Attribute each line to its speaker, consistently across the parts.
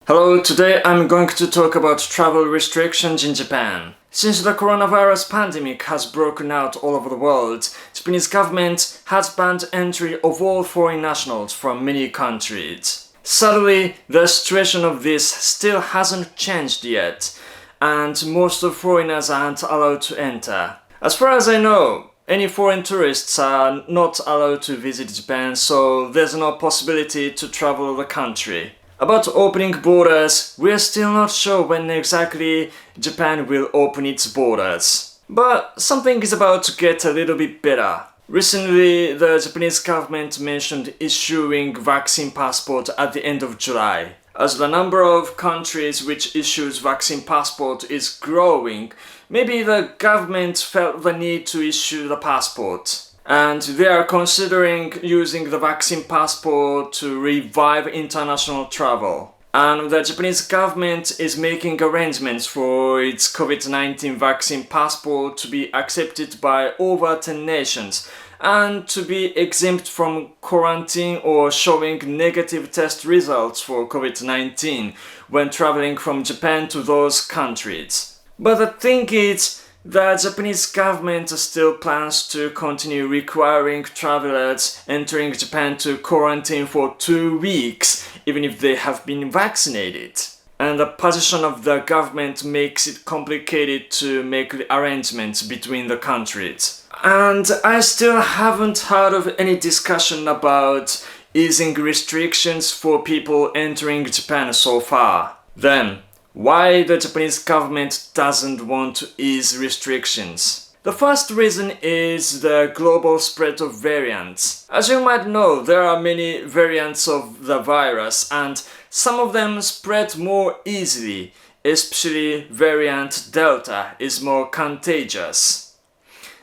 Speaker 1: Hello, today I'm going to talk about travel restrictions in Japan. Since the coronavirus pandemic has broken out all over the world, Japanese government has banned entry of all foreign nationals from many countries. Sadly, the situation of this still hasn't changed yet, and most of foreigners aren't allowed to enter. As far as I know, any foreign tourists are not allowed to visit Japan, so there's no possibility to travel the country. About opening borders, we're still not sure when exactly Japan will open its borders. But something is about to get a little bit better. Recently, the Japanese government mentioned issuing vaccine passport at the end of July. As the number of countries which issues vaccine passport is growing, maybe the government felt the need to issue the passport. And they are considering using the vaccine passport to revive international travel. And the Japanese government is making arrangements for its COVID-19 vaccine passport to be accepted by over 10 nations and to be exempt from quarantine or showing negative test results for COVID-19 when traveling from Japan to those countries. But the thing is, the Japanese government still plans to continue requiring travelers entering Japan to quarantine for 2 weeks, even if they have been vaccinated. And the position of the government makes it complicated to make the arrangements between the countries. And I still haven't heard of any discussion about easing restrictions for people entering Japan so far. Then, why the Japanese government doesn't want to ease restrictions? The first reason is the global spread of variants. As you might know, there are many variants of the virus and some of them spread more easily, especially variant Delta is more contagious.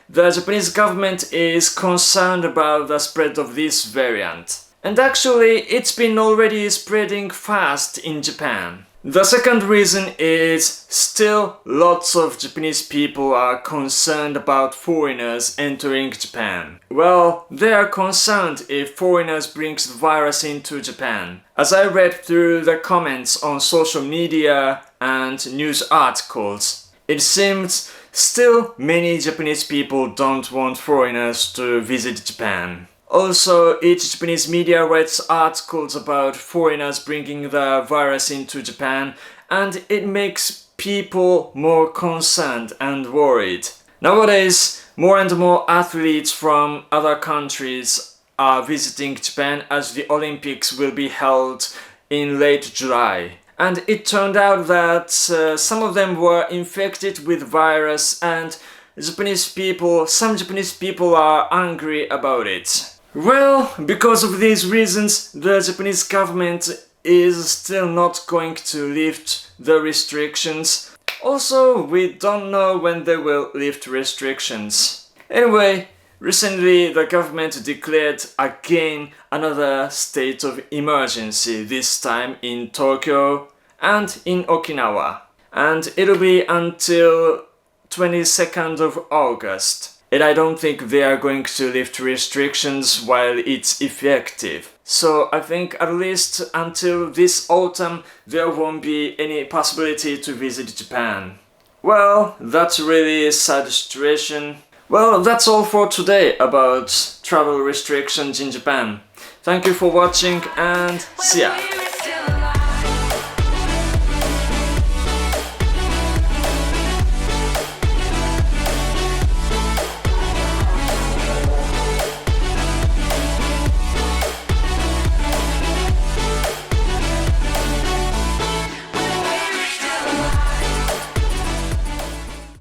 Speaker 1: The Japanese government is concerned about the spread of this variant. And actually, it's been already spreading fast in Japan. The second reason is still lots of Japanese people are concerned about foreigners entering Japan. Well, they are concerned if foreigners bring the virus into Japan. As I read through the comments on social media and news articles, it seems still many Japanese people don't want foreigners to visit Japan. Also, each Japanese media writes articles about foreigners bringing the virus into Japan, and it makes people more concerned and worried. Nowadays, more and more athletes from other countries are visiting Japan as the Olympics will be held in late July. And it turned out that some of them were infected with virus and some Japanese people are angry about it. Well, because of these reasons, the Japanese government is still not going to lift the restrictions. Also, we don't know when they will lift restrictions. Anyway, recently the government declared again another state of emergency, this time in Tokyo and in Okinawa. And it'll be until 22nd of August. And I don't think they are going to lift restrictions while it's effective. So I think at least until this autumn there won't be any possibility to visit Japan. Well, that's really a sad situation. Well, that's all for today about travel restrictions in Japan. Thank you for watching and see ya!